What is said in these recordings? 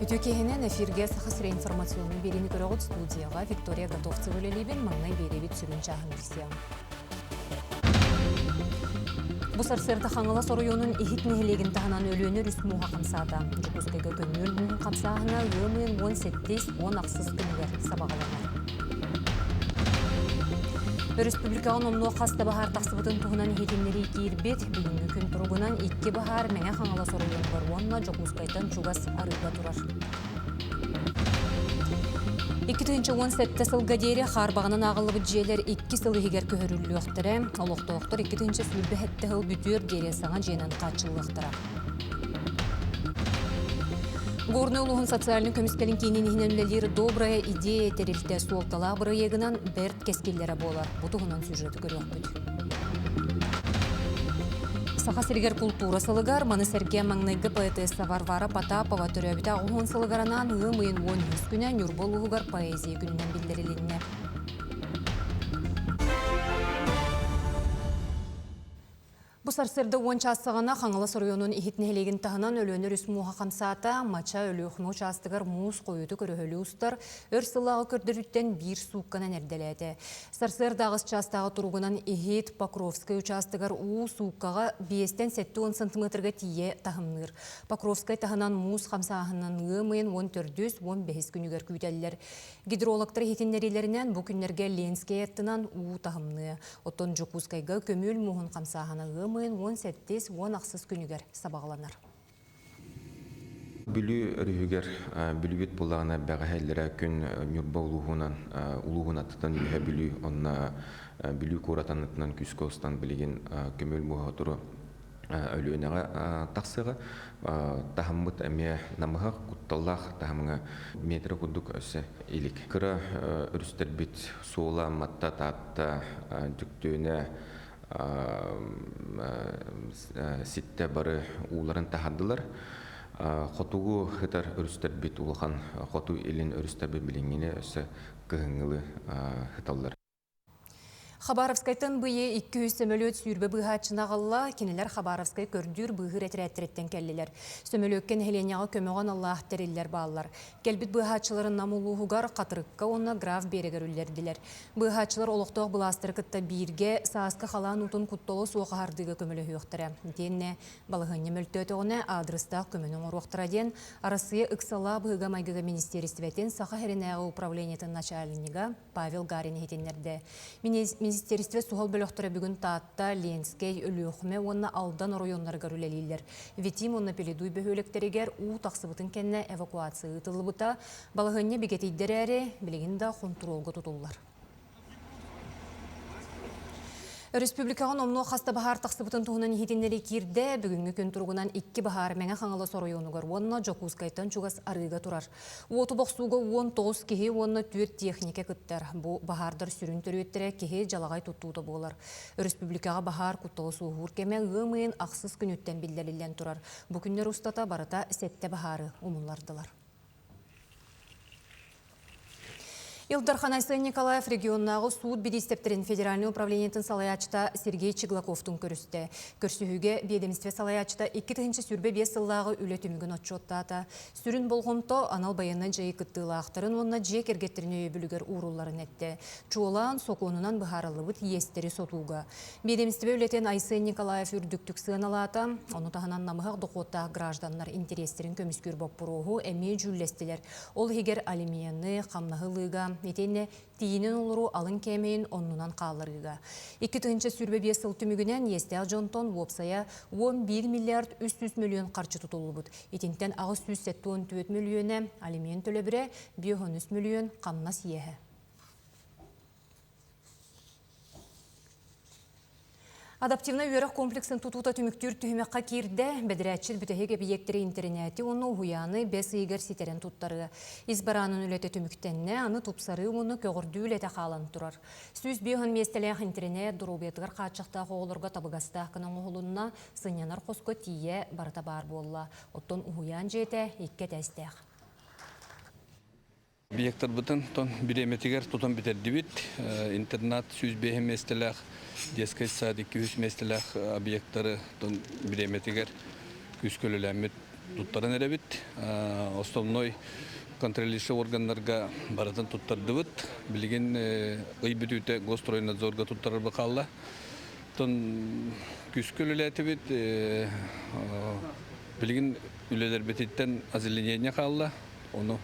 Бүтөкеһинен эфирге сахасыра информационный берени көрөгөт студияга Виктория Готовцева лелебен маңнай беребит сүрүн чагын билсем. Бусарсырда хаңыла соруйонун ихит нехилеген таханан өлөнөр үсмуға қамсада. Жукускайга көмөл мұхын қамсағына өмен 17-10 ақсыз күнігер сабағаланар. Республиканың омнуа қаста бағар тақсыбытын туғынан хетемнері кейірбет, бүгінгі күн тұрғынан 2 бағар мәңе хаңыла соруйон бар, онна Жукускайдан чугас арыға тұрар. 2017 сылға дейірі қарбағынан ағылы бүджелер 2 сылы егер көхірілі өқтірі, олықты-оқтыр 2 сүлбі әтті ғыл бүтер дейірі саңа жейнен қатшылы өқтіра. Горный улуғын социальный көміскелін кейінен еңінлелері добрая идея терелті суолтала бұры егінан бәрт кескелері болар. Бұтығынан сюжеті көрек бүд. Сақа сергер культура сылығар, маны сәрге маңнайғы поэтесса Варвара Потапова түрәбіті ағуын сылығаранан ғымыйын 10 күнен юрбол ұғығар поэзия күнінен білдірілінне. Бусарсырды 10 часығына қаңылы сұрыйонын ихитнелеген тағынан өлөнір үсмуға қамсата, мача өліғыны участығыр мұз қойыты көрігілі ұстар, өр сылағы көрдіріттен бір суыққанан әрделеді. Сарсырдағыз частағы тұрғынан ихит Покровскай участығыр ұу суыққаға 5-10 см тие тағымныр. Покровскай тағынан мұз қамсағынан ғымын 14-15 күнігер күйтелілер. Гидрологтар ихитіннерелерінен бұл күнерге Ленскей еттінан ұу тағымны. Оттон Жукускайға көміл мұғын қамсағынан 17-10 ақсыз күнігер сабағыланар. Бүлі өрігер бүлігет болағына бәғәлері күн нүрба ұлығын аттықтан үлігі бүлі, онына бүлі қоратанытынан күскі остан білеген көмел мұға тұры өліғінеға тақсыға. Тахаммыт әме намыға құтталлақ тахамыңа метрі құддық өсі елік. Кірі үрістер бет сола матта татта жүктөне ситте бары уларын тахаддылар. Хотугу хытар өрістер бет улған хоту елін өрістер бет білінгені өсі кығыңылы хыталдар. Хабаровскайтан бүйе 200 сөмөлөт сүйірбі бұйхатшына ғалла, кенелер Хабаровскай көрдүр бұйғыр әтіреттен кәлілер. Сөмөлөккен хеленяға көміған Аллах тәрелер бағалар. Кәлбіт бұйхатшыларын намулуғығар қатырыққа онна граф берегер үлдерділер. Бұйхатшылар олықтоқ бұластыр кітта бірге саасқы қалан ұтын құттолы суғағардығы көмілі үйіқтірі. Денне балығынне мөлтөтіғіне адрыстақ көмінің оруқтыра ден, арасыя ұқсала бұйға майгыға министерістветен сақа херенәғы управлениетін начальнига Павел Гарин хетенлерді. Министерство суғал бөліқтірі бүгін таатта Ленскей өліғіме онына алдан районлары көрілелейлер. Ветим онына пеледуй бөхөліктерегер у тақсыбытын кәнне эвакуация ұтылы бұта, балығынне бекетейдер әрі білігінде контролға тұтылылар. Республикаға омну қаста бағар тақсыбытын туғынан хетенлері керді, бүгінгі күн тұрғынан 2 бағар мәңі қаңылы соройонығыр, онына Жокускайтан чугас арыға тұрар. Оты боқсуға 19 кеге, онына 4 техника күттер. Бұл бағардар сүрін түреттері кеге жалағай тұттуды болар. Республикаға бағар құттылы суғыр кеме ғымын ақсыз күн өттен білдерілен тұрар. Бұл күннер ұстата барыта сәтті бағары ұмылардылар. Илдар Айсын Николаев регионнағы суд бедестептерін федеральный управлениетін салаячта Сергей Чеглаковтың көрісті. Көрсіхіге ведомстве салаячта 2-тінші сүрбе 5 сыллағы үлетімігін отчоттата. Сүрін болғымто анал баянна жайы күттілақтырын, онына жек ергеттеріне өбілігер уруларын әтті. Чуолан соқуынынан бұхарылы бұд естері сотуға. Ведомстве үлетен Айсын Николаев үрдіктік сығаналата, оны тағынан намығақ доқотта гражданлар интерестерін көміскүр боп бұрығы әме жүлестілер. Ол егер алимияны, қамнағылыға, Метенне тиінен олыру алын кәмейін оннынан қалырыға. 2-тінші сүрбе 5 сыл түмігінен естіғ Джонтон вопсая 11 миллиард 300 миллион қарчы тұтылы бұд. Етінтен ағыз 174 миллионы алимен төлі бірі 513 миллион қамнас ехі. Адаптивна үйерік комплексін тұтута түміктер түйімеққа керді, бәдірәтшіл бүтәхек объекттері интернеті оны ұғияны бәс егер сетерін тұттарығы. Избаранын үлеті түміктенне, аны тұпсары оны көгірді үлеті қалан тұрар. Сөз бейхін местелек интернет дұрубетігір қатшықтағы оғылырға табығастақ кінің оғылынна сынянар қосқы тие барыта бар болла. Оттон ұғиян жеті екке тәстәқ. Объекттар бұтын биреметігер тұтын бітерді интернат сөз бейхін местелек, детский сад 200 местелек объекттары биреметігер күскөліләмет туттарын эребит. Основной контролирующий органнарга баратын туттардыбыт. Билген ый бүтүтө Госстройнадзорга туттарыр бакалла. Тон күскөлөлөтүбүт билген үлелер бетиттен азилленение калла. Оны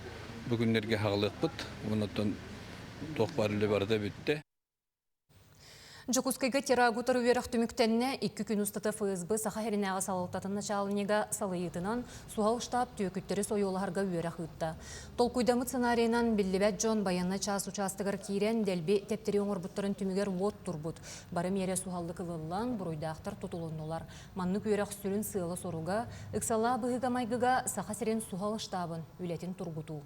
бүгүннерге хагылыкпыт. Онотон тоқпар үле барда бүтте. Жокускайга терагутар уверах түміктенне 2 күн устата ФСБ саха херинага салылтатын началынега салыйытынан суғал штаб түйөкүттері сойоларга уверах ытта. Толкуйдамыт сценарийынан Билlibet Джон баянна час участыгар кирен делби тептери оңорбуттарын түмігер вот турбут. Бары мере суғалды кылылан буруйдақтар тутулунулар. Манны күерах сүрін сыйлы соруга, ыксала быгыга майгыга саха серен суғал штабын үлетін тургуту.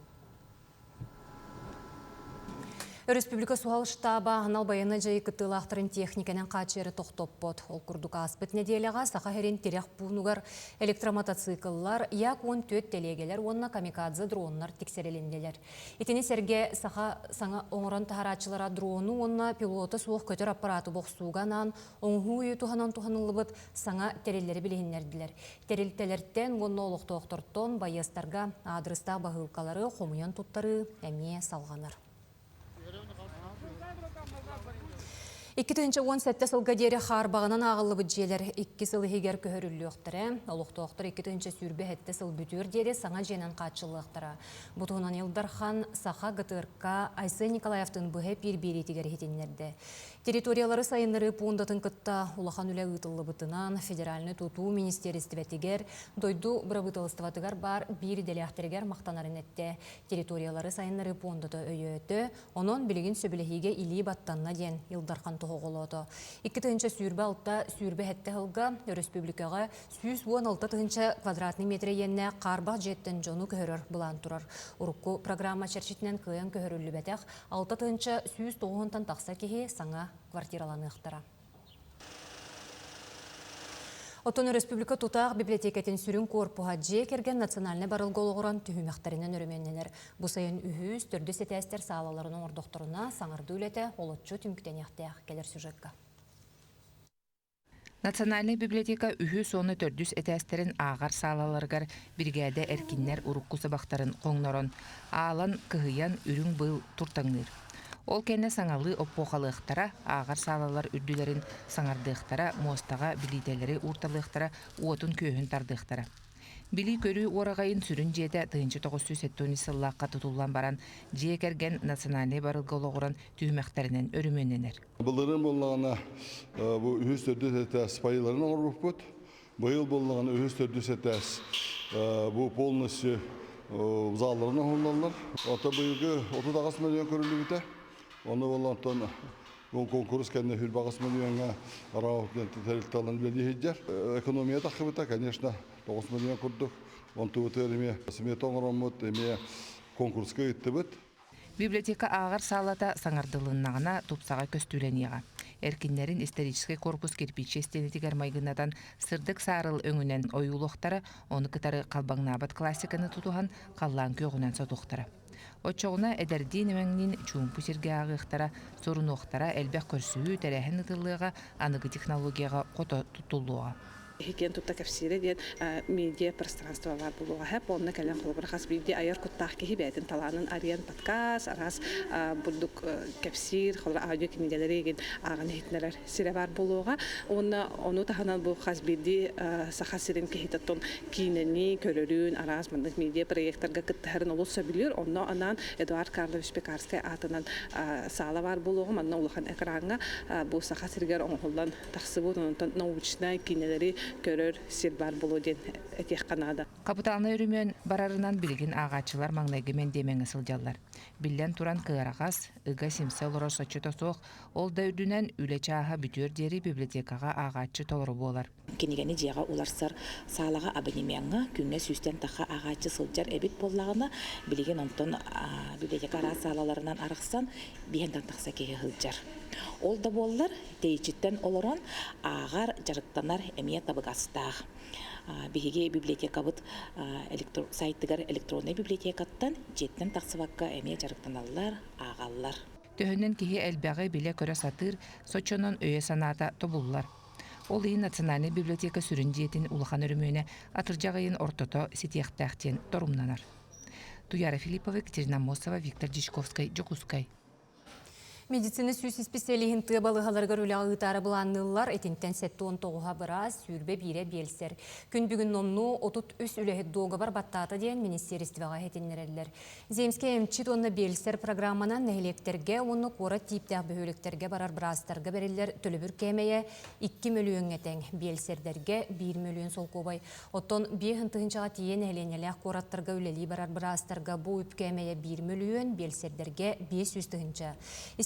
Республика суғал штаба анал баяны жайы кыттылақтырын техниканын қачері тоқтоппот. Ол күрдік аспыт неделяға сақа херен терек пуынугар электромотоцикллар, як 14 телегелер, онна камикадзе дронлар тексерелінделер. Етіне серге сақа саңа оңыран тахарачылара дрону, онна пилоты суық көтер аппараты боқсуғанан, оңғу үйі туханан туханылыбыт саңа терелері білігінерділер. Терелтелерттен онна олықты оқтырттон байыстарға адрыста бағылқалары қомуян туттары әме салғаныр. 2017 сылға дері қарбағынан ағылы бүджелер 2 сылы егер көхірілі өқтірі. Олықты оқтыр 2 сүрбе әтті сыл бүтір дері саңа женен қатшылы өқтірі. Бұтығынан Елдархан Саха ГТРК Айсы Николаевтың бұғы бір-бір етігер етенлерді. Территориялары сайынлары пуындатын кытта улахан үлі ұтылы бұтынан федеральны тұту министерістіветігер дойду бұрабытылыстыватығар бар бір деляқтергер мақтанарын әтті. Территориялары сайынлары пуындаты өйеті, онын білігін сөбілігіге илі баттанна ден Елдархан тұғылыды. 2 сүрбе алтта сүрбе әтті ғылға республикаға 116 квадратный метр енне қарбақ жеттен жону көхірір бұлан тұрар. Урукку программа чәршетінен күйен көхірілі бәтәқ 6 190 тақса кеге саңа квартираланы ұқтыра. Отон республика тутақ библиотекетін сүрін корпуға жекерген национальный барылголығыран түйімектарынан өріменнелер. Бұл сайын үхіз түрді сетәстер сағалаларының ордоқтырына саңырды үлеті олытчу түміктенектеяқ келер сюжетка. Национальный библиотека үхі соны төрдүс этәстерін ағар салаларгар биргәді әркиннер урукку сабақтарын қоңнорон, алан кығыян үрің бұл туртаңныр. Ол кәне саңалы оппоқалықтара, ағар салалар үрділерін саңардықтара, мостаға билителері урталықтара, уотын көйін тардықтара. Били көрі орағайын сүрін жеті 1970 сыллаққа тұтулан баран жекерген национальный барылғылығыран түймәқтерінен өрімененер. Бұлырын болағына бұл үхіз түрдіс әтәс пайыларын оңыр бұд. Бұйыл болағына үхіз түрдіс әтәс бұл полностью залларын оңырлар. Ота бұйылғы 30 миллион көрілі біті. Оны болағын бұл конкурс кәне хүл бағыс миллионға арауытын тәрілталын білді хеджер. Экономия тақы біті, конечно, 9 миллион күрдік. Он тұвыты әреме смет оңырын мұд, әме конкурсқа етті біт. Библиотека ағар салата саңардылыннағына тупсаға көстүленеға. Эркиннерин исторический корпус кирпичи стенетигер майгынадан сырдык сарыл өңүнен оюлуқтары, оны кытары қалбаңнабат классиканы тутуған қаллан көғінен сотуқтары. Очоғына әдәрдейін өңнен чуымпу серге ағықтара, сорынуқтара әлбәқ көрсüü тәрәхін ұтылыға, анығы технологияға қото тұтылуға. Хикен тутта кәфсире ден медиа пространство бар булуга хәп онна кәлән кулыбыр хас бидде аяр куттах ки бәтен таланын ариен подкаст арас булдук кәфсир хәлә аудио книгәләре ген агын хитнәләр сире бар булуга оны таханан бу хас бидде сахасирен ки хитаттон кинени көрөрүн арас мындык медиа проектларга кыттарын олса билер онна анан Эдуард Карлович Пекарский атынан сала бар булуга манна улахан экранга бу сахасиргер оңголдан тахсыбы научный кинеләре көрөр сирбар болуден этех канада. Капиталны өрүмөн барарынан билген агачылар маңнайгымен демеңе сылжаллар. Биллен туран кыарагас, ыга симсе олоро сочото соқ, ол да үрдүнен үле чааха бүтөр дери библиотекага агачы толору болар. Кенигени жега уларсар салага абонеменга күнгө сүстен таха агачы сылжар эбит боллагына билген онтон библиотека салаларынан арыксан биенден такса кеге хылжар. Ол да боллар дейчиттен олорон агар жарыктанар эмие табыгастаах. Биһиге библиотека бут сайттыгар электронный библиотекаттан жеттен таксыбакка эмие жарыктаналлар, агаллар. Төһөннен киһи элбәгы биле көрө сатыр, сочонон өйө санаата тобуллар. Ол ии Национальный библиотека сүрін диетін улахан өрімөне атыржағайын ортото сетияқтақтен торумнанар. Туяра Филиппова, Екатерина Мосова, Виктор Дичковский, Джокускай. Медицина сүйс специалиhin тыбалығаларғар үлі ағытары бұланнылар этинтен сәтті 19-ға біраз сүрбе бире белсер. Күн бүгін номну 33 үліхет доғы бар баттаты дейін министерствоға хетіннерелер. Земске эмчит онны белсер программанан нәхелектерге, онны қора типтәқ бөхөлектерге барар бірастарға берелер төлібір кемeye 2 миллион әтен белсердерге 1 миллион сол кобай. Оттон 5 тыгынчаға тиен әленеләқ қораттарға үлелі барар бірастарға bu үп кемeye 1 миллион белсердерге 500 тыгынча.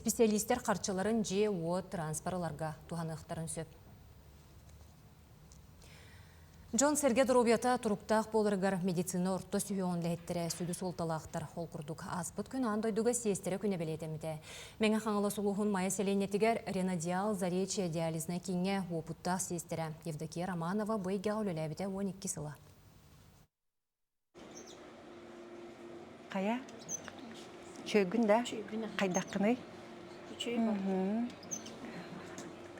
Специалисттер қарчыларын же о транспарларға туғанықтарын сөп. Джон Серге Дробията тұруқтақ болырғар медицина орто сүйеуін ләйттірі сүді солталақтар ол күрдік. Аспыт күн андойдуға сестері күні білетімді. Мәңі қаңылы сұлуғын майя селенетігер ренадиал заречия диализна кейінге опыттақ сестері. Евдокия Романова бұйға өліләбіде 12 сыла. Қая? Чөйгін да? Қайдаққыны?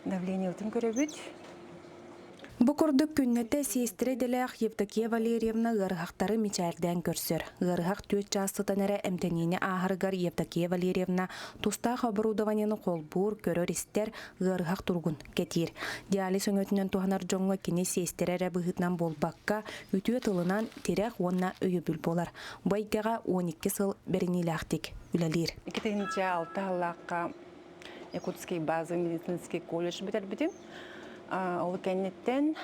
Давление утын көрөбүт. Бу курдук күннете сестире делек Евдокия Валерьевна гыргактары мичәрдән көрсөр. Гыргак 4 жастан эре эмтенине ахыргар Евдокия Валерьевна тустак оборудованияны колбур көрөр истер гыргак тургун кетир. Диализ өңөтүнөн туханар жоңго кини сестире быгытнан болбакка үтүө тылынан терек онна өйөбүл болар. Байгага 12 сыл беринилактик үлелир. 2006 аллакка Якутский базовый медицинский колледж битер. Ол кеннеттен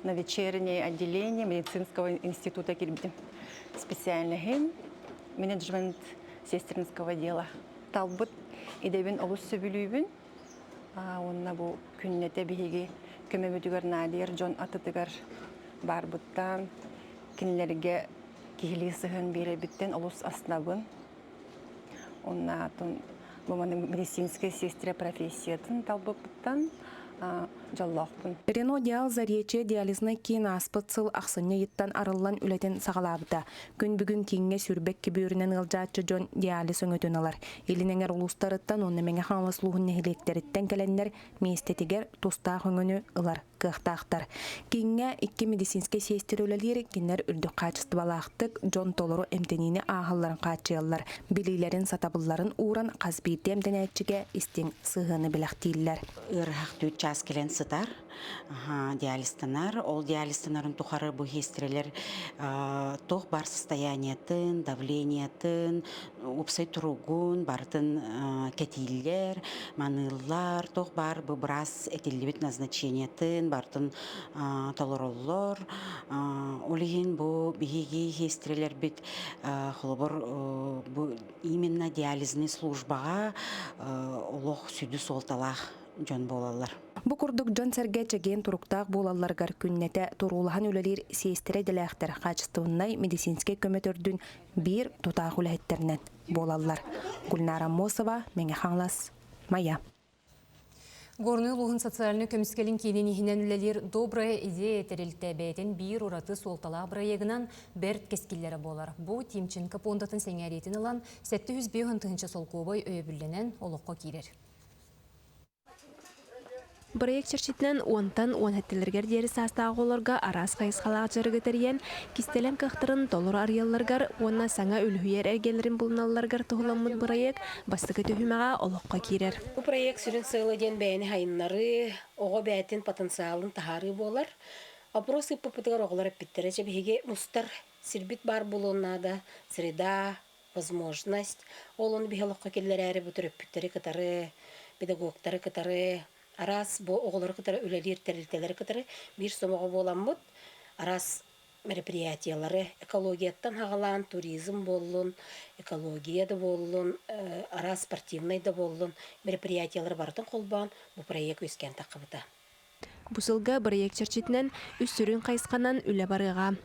на вечернее отделение медицинского института кирбитим. Специальный менеджмент сестринского дела. Талбут идебин олус сөбүлүүбүн. Онна бу күннете биһиги көмөмүтүгөр Надир Джон атытыгар барбыттан кинилерге кихили сыһын беребиттен олус аснабын. Онна бу медицинская сестра профессиятын талбыттан жаллақпын. Рено диал зарече диализна кейін аспыт сыл ақсыне еттан арылан үлетен сағалабыда. Күн бүгін теңге сүрбек кебөрінен ғылжатшы жон диализ өңөтін алар. Елінеңер ұлыстарыттан оны мәңе қаңласылуғын нәхелектеріттен кәлендер местетігер тустақ өңіні ылар қықтақтар. Кейінге 2 медицинский сестер өлелер кенер үрді қачысты балақтық жон толыру әмтеніне ағыларын қачыялар. Білейлерін сатабыларын уран қазбейді әмтенәтчіге істен сығыны білақтейлер. Час келен сытар, диалистанар, ол диалистанарын тухары бу хестрелер тох бар состояниятын, давлениятын, упсай туругун, бартын кетиллер, маныллар, тох бар бу брас этилибит назначениятын, бартын толороллор, олигин бу биһиги хестрелер бит холобор бу именно диализный службага олох сүдү солталах жон болалар. Бу курдук жон серге чеген туруктак болаларгар күннете турулахан үлелер сестире делектер качыстыгынай медицинский көмөтөрдүн бир тутак үлеттеринен болалар. Гульнара Мосова, Меңе Хаңлас, Майя. Горны лугын социальный көміскелін кейден ехінен үлелер добрая идея терілті бәйтін бейір ұраты солтала бірайегінан бәрт кескілері болар. Бұ Тимченко пондатын сәңәретін ұлан 705 тұхынша сол көбой өйбілінен олыққа кейдер. Проект черчитнен 10-10 хәттелергер дері састағы оларға арас қайысқалақ жарығытырген, кистелем қақтырын толыр арыяларғар, онна саңа үлхүйер әргелерін бұлыналарғар тұғыламыд проект бастықы төхімеға олыққа керер. Бұл проект сүрін сылы ден бәйіні хайынлары, оға бәйтін потенциалын тахары болар. Опросы попытығар оғылар әппеттері жабеге мұстар сірбіт бар болуынада, среда, возможность. Олын бігеліққа келер әрі бұтыр өппеттері кітары, педагогтары кітары, арас бу оғылары кытары үлелер тәрілтелері кытары бір сомығы боламыд. Арас мероприятиялары экологияттан хағалан, туризм болын, экологияда болын, арас спортивный да болын, мероприятиялары бартын қолбан бұл проект өскен тақыбыда. Бұсылға проект черчитнен үс сүрін қайысқанан үлі барыға.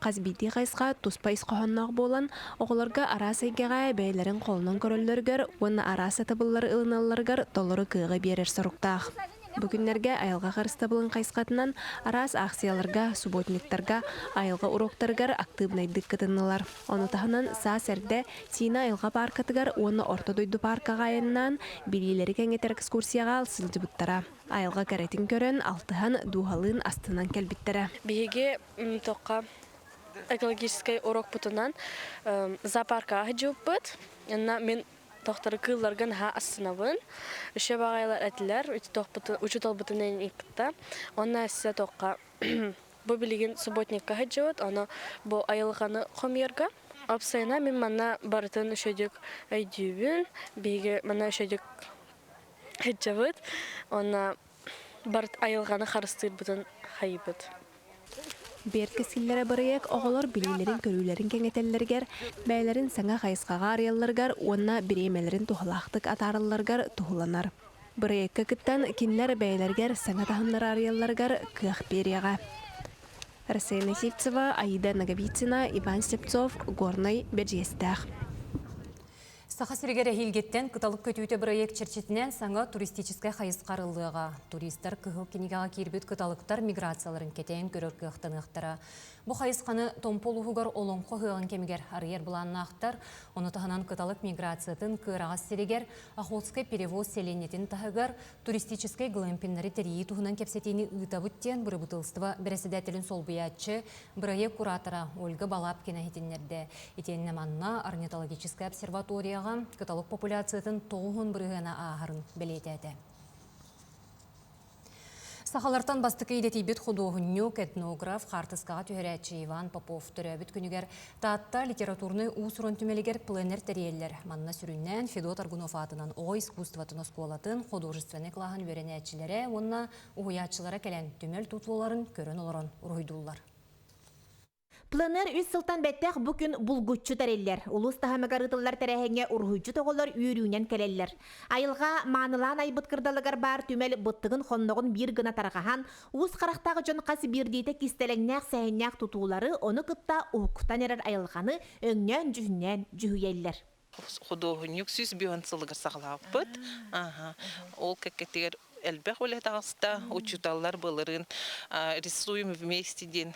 Қазбейді қайысқа тұспайыз қоғаннақ болан, оғыларға арас әйгеға бәйлерін қолынан көрілдергер, оны арас атабылары ылыналарғар толыры күйгі берер сұрықтақ. Бүгүннерге айылга карыстабылын кайскатынан арас акцияларга, субботниктарга, айылга уроктаргар активнайдык кытыннылар. Оны тахынан саа сәрде Тина айылга паркатыгар оны ортодойду паркага айыннан билилери кеңетер экскурсияга алсылжыбыттара. Айылга кәретин көрөн алтыхан дуhalын астынан келбиттері. Биге тоққа экологический урок путунан зоопарка хажуппыт. Мен тоқтары кылларган ха астынабын. Үше бағайлар әтілер, учут албытынан икпітті. Онна әссе тоққа бұ білеген субботникка хажуыт, оны бұ айылғаны қомерға. Апсайна мен мана барытын үшедік әйдюбін, биге мана үшедік хажуыт, оны барыт айылғаны қарыстыр бұтын хайбыт. Бер кескиллere барыяк оголор билилерин көрүүлерин кеңетеллергер, бәйлерин саңа хайскага арыялларгар, онна биремелерин тухалактык атарылларгар тухуланар. Барыякка кыттан кинлер бәйлергер саңа тахыннар арыялларгар кыах берияга. Арсена Сивцева, Аида Наговицина, Иван Степцов, Горный, Бержестах. Саха сиргере хилгеттен кыталык көтүүтө проект черчетинен саңа туристическая хайыскарылыга. Туристтар кыгыл кенегага кирбит кыталыктар миграцияларын кетен көрөр кыяктаныктара. Бу хайысканы томполугугар олонко хыган кемигер арыер буланнактар, оны таханан кыталык миграциятын кырага сиргер Охотской перевоз селенетин тахыгар туристической глэмпиннери терии тухунан кепсетини ытабыттен бұрыбытылстыва береседателин солбуячы проект куратора Ольга Балапкина хитиннерде. Итенне манна орнитологическая обсерваторияга кыталык популяциятын тоғын бұрыгана ағарын белететі. Сахалартан бастықы едетейбет художник, этнограф, хартыскаға түйірәтші Иван Попов түрәбіт күнігер таатта литературны усурын түмелігер пленер тәриелер. Манна сүріннен Федот Аргунов атынан оғы искусстватын осколатын художественный клағын веренәтшілері, онна уғыятшылары кәлен түмел тұтуларын көрін оларын ұройдулар. Пленер үз сылтан бәттәк бүкін бұлгүтчі тәрелер. Улус тахамагарытылар тәрәхеңе урхуйчы тоғылар үйрүүнен келелер. Айылға манылан айбыт кырдалыгар бар түмел бұттығын хонноғын бір гына тарғахан, уыз қарақтағы жон қасы бірдейті кистелеңнәк сәйіннәк тұтулары оны кытта уқықтан ерер айылғаны өңнен жүхіннен жүхүйелер. Художник сүз бүйонсылығыр сағылаппыт. Ол кәккетер әлбәқ өлет ағыста учуталар бұлырын рисуем вместе ден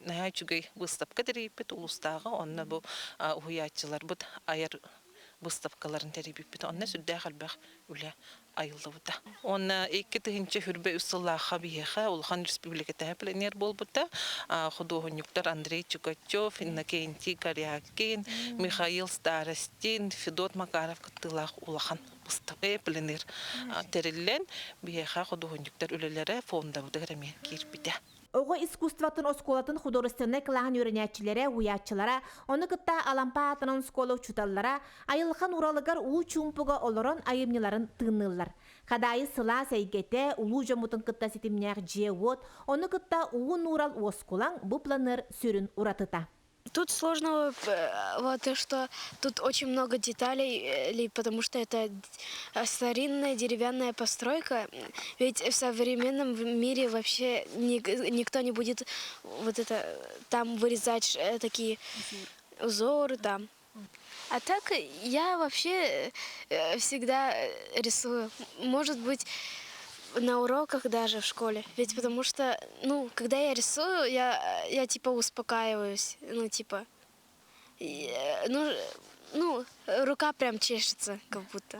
Нәйчүгей выставка терейпет улустағы, онна бұл ұйатчылар бұд айыр выставкаларын терейпет, онна сүрді қалбақ үлі айылды бұда. Онна екі түхінші хүрбе үсіллаға бейеға Улхан Республиката пленер бол бұда. Художниктар Андрей Чукачев, Иннокентий Корякин, Михаил Старостин, Федот Макаров кыттылақ Улхан выставка пленер терелен бейеға художниктар үлелері фонда бұда ғарамен кербеді. Оғы искусстватын осколатын художественный клағын өрінәтчілері, уятчылара, оны кытта алампа атынан сколы чуталлара, айылхан уралыгар уу чумпуға олорон айымныларын тыңнылар. Қадайы сыла сәйгете, улу жамутын кытта сетімнәк жеуот, оны кытта уын урал осколан бұл планыр сүрін уратыта. Тут сложно то, что тут очень много деталей, потому что это старинная деревянная постройка. Ведь в современном мире вообще никто не будет вот это там вырезать такие узоры там. А так я вообще всегда рисую. Может быть, на уроках даже в школе. Ведь потому что, когда я рисую, я типа успокаиваюсь. Рука прям чешется, как будто.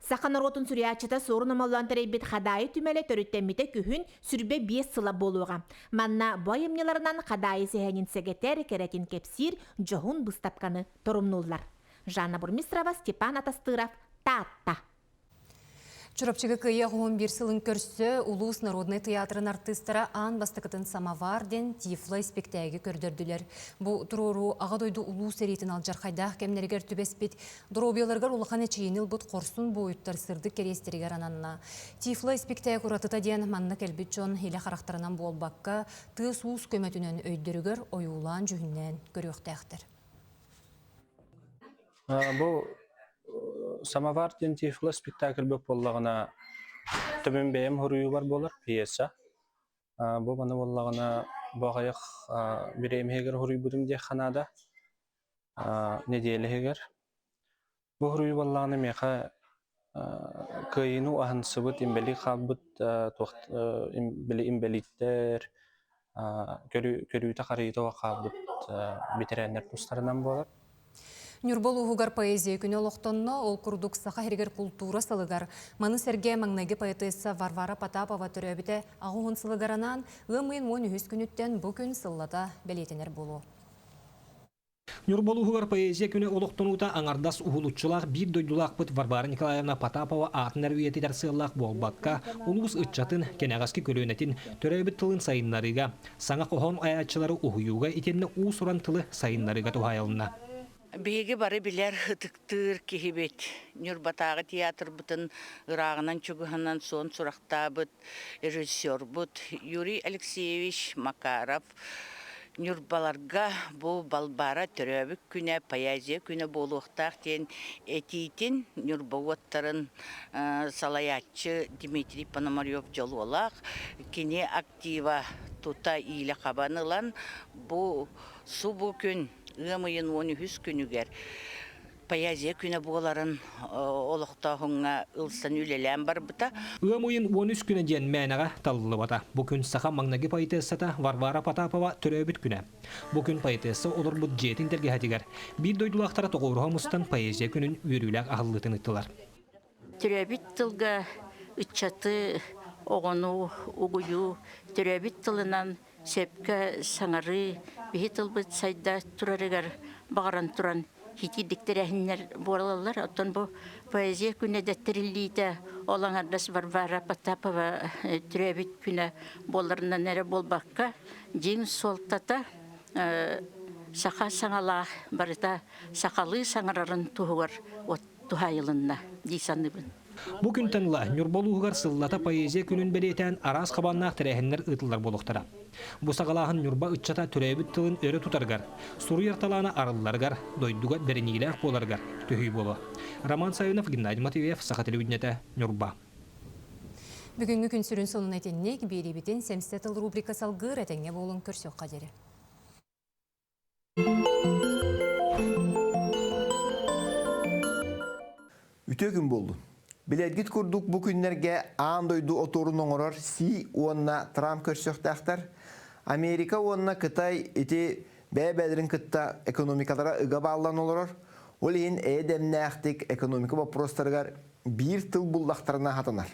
Сақанаротын сүрячыта сорынамалан тәрейбет қадайы түмелі төріттеммете күхін сүрбе 5 сыла болуға. Манна бойымнеларынан қадайы сәхенін сәгетер керетін кепсир жоғын бұстапқаны торымнулар. Жанна Бурмистрова, Степан Атастыров, Таатта. Чурапчыгы кыя 11 сылын көрсі Улус народный театрын артыстара ан бастықытын самаварден Тифлай спектәгі көрдірділер. Бұ тұрору ағадойды Улус әретін алжар қайдақ кәмнергер түбеспет. Дұробияларғар улақан әчейініл бұд қорсын бойыттар сырды керестерігер ананна. Тифлай спектәгі ұратыта ден манны кәлбет жон елі қарақтарынан болбаққа тыз уыз көметінен өйдірігер ойулан жүхіннен көріқтәқтір. Самаварден Тифлай спектакль бөп боллағына төмен бәйім ғұрыю бар болар, пьеса. Бұл баны боллағына бағайық біремегер ғұрыю бұдым де қанада, неделі егер. Бұл ғұрыю боллағына меқа кыйыну ахынсыбыт имбели хаббыт имбели имбелиттер көрүүтэ харыйта хаббыт битереннер тустарынан болар. Нюрбол угугар поэзия күнө олоқтонно ол курдук саха хергер культура салыгар. Маны серге маңнаги поэтесса Варвара Потапова төрөбите агуын сылыгаранан ымын он үхіс күніттен бұл күн сыллата белетенер болу. Нюрбол угугар поэзия күнө олоқтонута аңардас ухулуччулах бир дойдулақ бұт Варвара Николаевна Потапова атын әрвиететер сыллақ болбаққа улус ытчатын кенеғаски көлөнетін төрөбіт тылын сайынларыға, саңа қохон аячылары ухуюға итенне уусуран тылы сайынларыға тухайылына. Беги бары билер хытыктыр кихибет. Нюрбатагы театр бутын ырагынан чугуханан сон суракта бут режиссер бут Юрий Алексеевич Макаров. Нюрбаларга бу балбара төрөбүк күнө поэзия күнө болуктак тен этитин нюрбовоттарын салаятчы Дмитрий Пономарев жолуолак кине актива тута иле кабанылан бу субу күн ымыйын 13 күнүгер поэзия күнө боларын олоқтағыңа ылсан үлелен бар бұта. Ымыйын 13 күнө ден мәнеға талылы бата. Бүкін саха маңнаги поэтессата Варвара Потапова төрөбіт күнө. Бүкін поэтесса олар бұд жетін терге хатигер. Bir дойдулақтара тоғырғамыстан поэзия күнін өріләк ағылытын ыттылар. Төрөбіт тылға ытчаты оғыну, угую, төрөбіт тылынан сепке саңары, бихи тылбыт сайда турарыгар бағаран туран хити диктерәһиннәр боралалар. Оттан бу поэзия күнә дәттериллийте олаңардас Варвара Потапова төрөбит күнә боларынан нәре болбакка жиң солтата саха саңала барыта сакалы саңарарын туһугар тухайылынна дисаныбын. Бүгін таңла Нюрбол угугар сыллата поэзия күнін беретен арас қабаннақ тәрәхіннер ұтылар болуқтара. Бұсағалағын Нюрба ұтчата түрәбіт тылын өрі тұтаргар, сұру ерталана арылларгар, дойдуға дәрінейлер боларгар, төхүй болу. Роман Савинов, Геннадий Матвеев, Саха телевидениеті, Нюрба. Бүгінгі күн сүрін сонын әтеннек беребетін сәмстетіл рубрика салғыр әтенге болын көрсек қадері. Үтө күн болды. Билетгит курдук бу күннерге андойду оторун оңорор Си уонна Трамп көрсөктактар. Америка уонна Кытай эти бәбәдерин кытта экономикалара ыга баллан олорор. Ол ен эдемнәхтик экономика вопростаргар бир тыл буллактарына хатанар.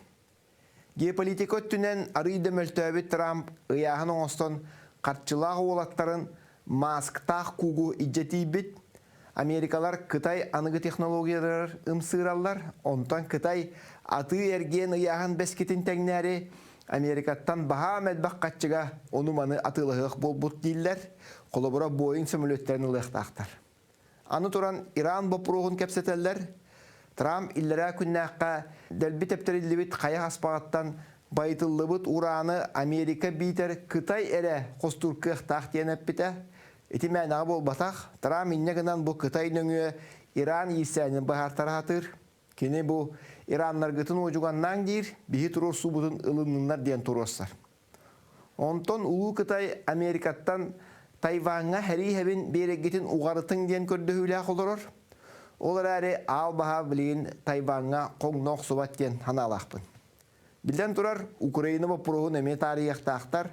Геополитика өттүнен арыйда мөлтөбү Трамп ыяхын оңостон картчылаг олаттарын масктах кугу иджетибит. Америкалар Кытай аныгы технологиялар ымсыраллар, онтан Кытай аты эрген ыяхан бескетин тәңнәре Америкаттан баха мәдбақ қатчыға онуманы атылығық болбут дейілер, қолыбыра Боeing сөмілеттерін ылықтақтар. Аны туран Иран бопруғын кәпсетелер, Трамп иллера күннәққа дәлбі тәптерілібіт қаяқ аспағаттан байытылыбыт ураны Америка бейтер Кытай әрі қостурқық тақтиянып біті. Эти мәнағы бол батақ, Трамп иннегінен бұл Кытай нөңі Иран есәнін бағартары атыр. Кені бұл Ираннар гытын ойжуғаннан дейір, бейі тұрор субытын ылынынлар ден тұростар. Онтон ұлы Кытай Америкаттан Тайванға әрі әбін берегетін ұғарытын ден көрді хүләқ олырыр. Олар әрі ал баға білген Тайванға қоңноқ сұбат ден ханалақпын. Білден тұрар, Украина бұпырығын әме тарихтақтар.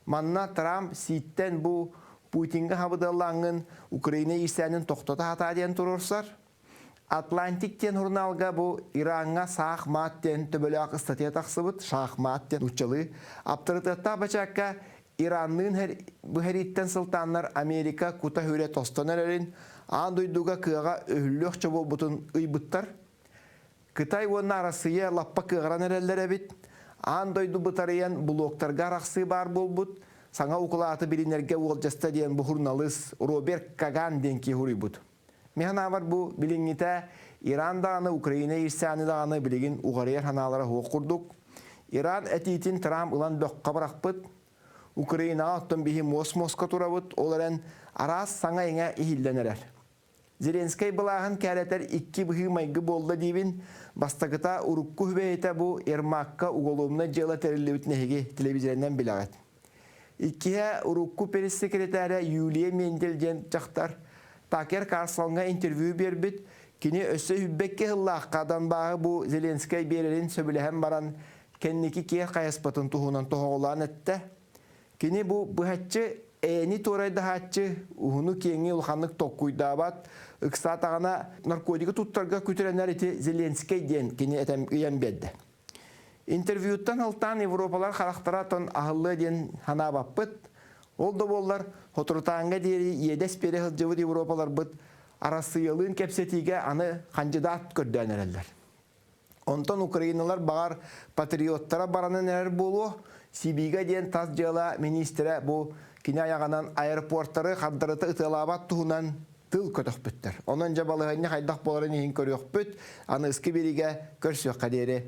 Манна Трамп siiттен бұл Путинға хабыдалаңын Украина есәнін тоқтата хата ден тұрырсар. Атлантиктен журналга бұл Иранға сақматтен төбөлі статья тақсыбыт, шақматтен ұчылы. Аптырытатта бачаққа Иранның бұхариттен сылтанлар Америка кута хүрі тостанар әрін андойдуға кыға өлілік чабол бұтын ұйбыттар. Кытай оның арасыя лаппа кығыран әрелер әбіт. Андойду бұтарыян блоктарға рақсы бар бол бұт. Саңа ұқылаты білінерге ол жаста ден бұл журналист Роберт Каган денки хүрі бұд. Механа бар бұл білінгіте Иран дағаны, Украина есәні дағаны білігін ұғарияр ханалары хоқ құрдық. Иран әтейтін Трамп ұлан бөққа барақ бұд. Украинаға оттан бейі мос-моска тұра бұд. Оларын арас саңа еңе ихілденерер. Зеленскай бұлағын кәрәтер 2 бұғы майғы болды дейбін. Бастағыта ұрыққы хүбейті бұл Ермаққа ұғылымны жылы тәрілі өтінеге телевизияларынан білағат. Иккіге ұрыққы пресс-секретары Юлия Менделден жақтар Такер Карсонға интервью бербіт, Kini össe hübbekке hıllaqadan bağı bu Zelenskay berelin söbülehen baran kenniki kiye qayaspatın tuhunan tohoğulan ette. Kini bu bıhatçı eni torayda hatçı uhunu kengi ulxanlık tokkuydabat ıksa tağına narkotiki tuttarga kütürenler iti Zelenskay diyen kini etem üyen bedde. Interviewttan haltan Avrupalar xalaqtara ton ahıllı diyen hana bappıt. Oldu bollar hoturtağınga deri yedes beri hılcıvıd Avrupalar bıt arasıyalığın kepsetiga anı kandidat kördüğün ereller. Ondan Ukraynalar bağır patriottara baranın erer bolu Sibiga diyen tazcala ministre bu kine ayağından aeroportları kaddarıtı ıtılabat tuhunan tıl kötük büttür. Onun cabalığını haydak boların yiyin körüyok büt. Anı ıskı biriga körsüyor kaderi.